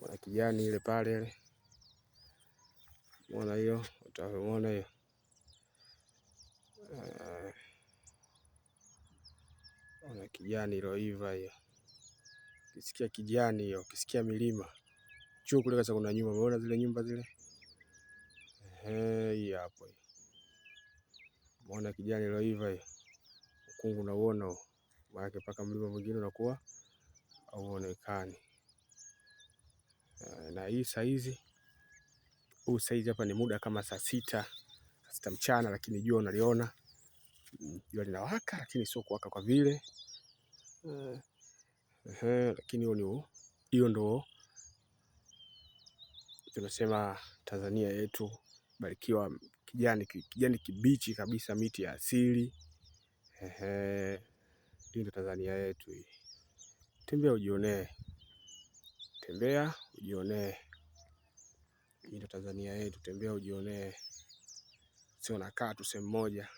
Mwana kijani ile pale ile. Unaona hiyo? Utaona hiyo. Mwana kijani iliyoiva hiyo. Ukisikia kijani hiyo, ukisikia milima. Chuo kule kasa kuna nyumba, umeona zile nyumba zile? Hii hapo hiyo. Mwana kijani iliyoiva hiyo. Ukungu unauona, maana mpaka mlima mwingine unakuwa hauonekani. Na hii saizi hapa ni muda kama saa sita mchana, lakini jua unaliona. Jua linawaka lakini sio kuwaka kwa vile. Lakini hiyo ndo tunasema Tanzania yetu barikiwa, kijani kibichi kabisa, miti ya asili. Hii ndo Tanzania yetu hii. Tembea ujionee. Hii ndo Tanzania yetu, tembea ujionee. Sio nakaa tu sehemu moja.